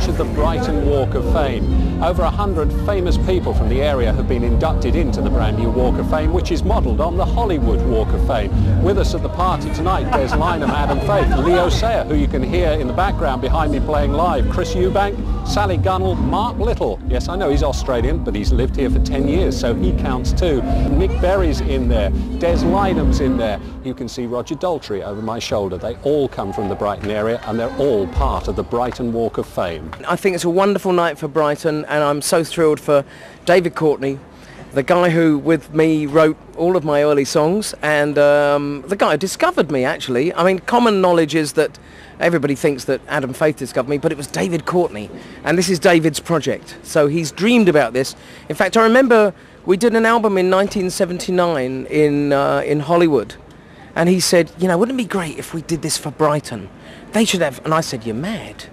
featured the Brighton Walk of Fame. Over 100 famous people from the area have been inducted into the brand new Walk of Fame, which is modelled on the Hollywood Walk of Fame. With us at the party tonight, there's Lynham, Adam Faith, Leo Sayer, who you can hear in the background behind me playing live, Chris Eubank, Sally Gunnell, Mark Little. Yes, I know he's Australian, but he's lived here for 10 years, so he counts too. Mick Berry's in there, Des Lynham's in there. You can see Roger Daltrey over my shoulder. They all come from the Brighton area, and they're all part of the Brighton Walk of Fame. I think it's a wonderful night for Brighton, and I'm so thrilled for David Courtney, the guy who with me wrote all of my early songs, and the guy who discovered me, actually. I mean, common knowledge is that everybody thinks that Adam Faith discovered me, but it was David Courtney, and this is David's project. So he's dreamed about this. In fact, I remember we did an album in 1979 in Hollywood, and he said, you know, wouldn't it be great if we did this for Brighton? They should have, and I said, you're mad.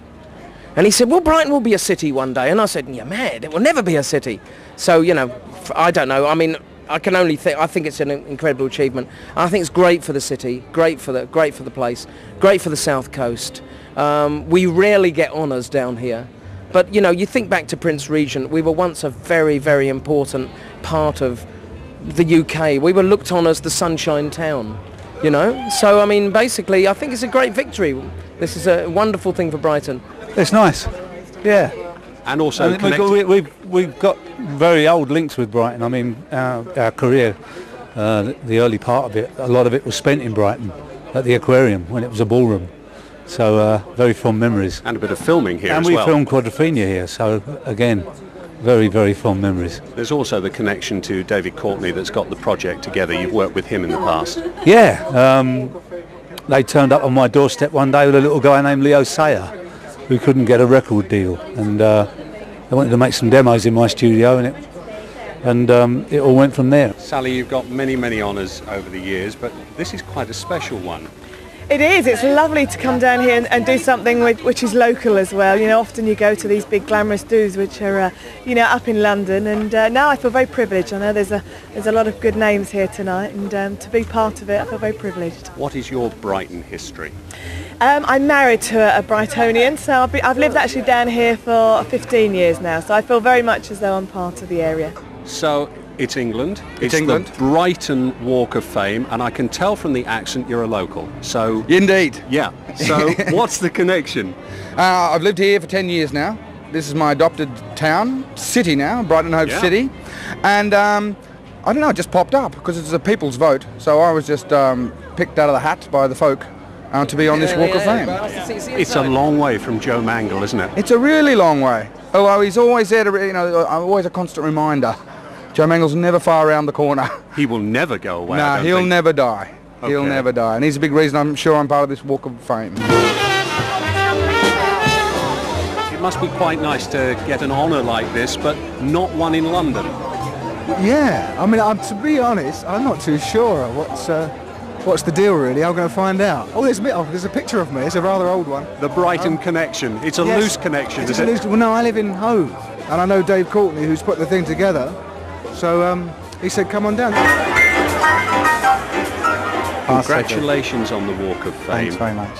And he said, well, Brighton will be a city one day. And I said, you're mad, it will never be a city. So, you know, I don't know. I mean, I can only think, I think it's an incredible achievement. I think it's great for the city, great for the place, great for the South Coast. We rarely get honours down here. But, you know, you think back to Prince Regent, we were once a very, very important part of the UK. We were looked on as the Sunshine Town, you know. So, I mean, basically, I think it's a great victory. This is a wonderful thing for Brighton. It's nice, yeah. And also we've got very old links with Brighton. I mean, our career, the early part of it, a lot of it was spent in Brighton at the aquarium when it was a ballroom. So very fond memories. And a bit of filming here as well. And we filmed Quadrophenia here, so again, very, very fond memories. There's also the connection to David Courtney that's got the project together. You've worked with him in the past. Yeah, they turned up on my doorstep one day with a little guy named Leo Sayer, who couldn't get a record deal, and they wanted to make some demos in my studio, and it all went from there. Sally, you've got many, many honours over the years, but this is quite a special one. It is. It's lovely to come down here and do something which is local as well. You know, often you go to these big glamorous do's which are, you know, up in London, and now I feel very privileged. I know there's a lot of good names here tonight, and to be part of it, I feel very privileged. What is your Brighton history? I'm married to a Brightonian, so I've lived actually down here for 15 years now, so I feel very much as though I'm part of the area. So it's England. It's England. The Brighton Walk of Fame, and I can tell from the accent you're a local. So indeed. Yeah. So what's the connection? I've lived here for 10 years now. This is my adopted town, city now, Brighton Hove City, and I don't know, it just popped up because it's a people's vote. So I was just picked out of the hat by the folk to be on this Walk of Fame. It's a long way from Joe Mangle, isn't it? It's a really long way. Although he's always there to, you know, always a constant reminder. Joe Mangle's never far around the corner. He will never go away. No, he'll never die. Okay. He'll never die. And he's a big reason I'm sure I'm part of this Walk of Fame. It must be quite nice to get an honour like this, but not one in London. Yeah, I mean, to be honest, I'm not too sure what's the deal really. I'm going to find out. Oh, there's a picture of me. It's a rather old one. The Brighton connection. It's a loose connection, is it? Well, no, I live in Hove, and I know Dave Courtney, who's put the thing together. So he said, come on down. Congratulations on the Walk of Fame. Thanks very much.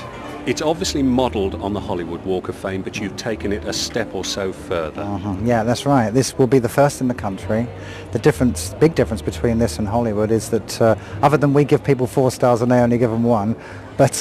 It's obviously modelled on the Hollywood Walk of Fame, but you've taken it a step or so further. Yeah, that's right. This will be the first in the country. The big difference between this and Hollywood is that other than we give people 4 stars and they only give them 1, but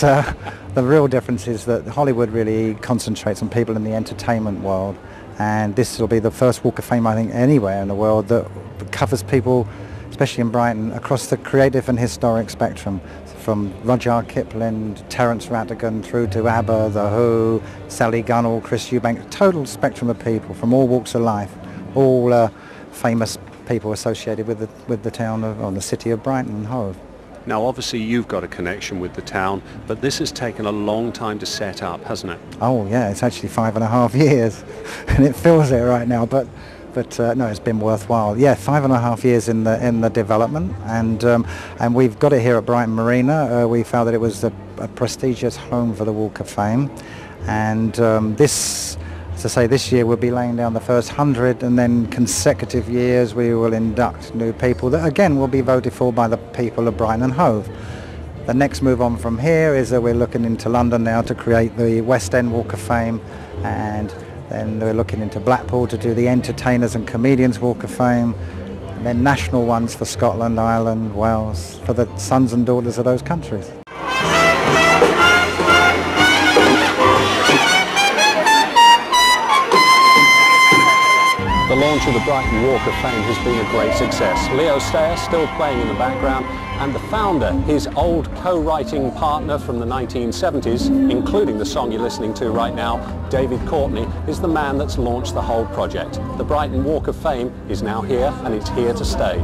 the real difference is that Hollywood really concentrates on people in the entertainment world, and this will be the first Walk of Fame, I think, anywhere in the world that covers people, especially in Brighton, across the creative and historic spectrum, from Rudyard Kipling, Terence Rattigan, through to ABBA, The Who, Sally Gunnell, Chris Eubank, total spectrum of people from all walks of life, all famous people associated with the town or the city of Brighton and Hove. Now, obviously, you've got a connection with the town, but this has taken a long time to set up, hasn't it? Oh, yeah, it's actually 5.5 years, and it feels it right now, but no, it's been worthwhile. Yeah, 5.5 years in the development, and we've got it here at Brighton Marina. We felt that it was a prestigious home for the Walk of Fame, and this, as I say, this year we'll be laying down the first 100, and then consecutive years we will induct new people that again will be voted for by the people of Brighton and Hove. The next move on from here is that we're looking into London now to create the West End Walk of Fame, and Then we're looking into Blackpool to do the Entertainers and Comedians Walk of Fame. And then national ones for Scotland, Ireland, Wales, for the sons and daughters of those countries. The launch of the Brighton Walk of Fame has been a great success. Leo Sayer still playing in the background, and the founder, his old co-writing partner from the 1970s, including the song you're listening to right now, David Courtney, is the man that's launched the whole project. The Brighton Walk of Fame is now here, and it's here to stay.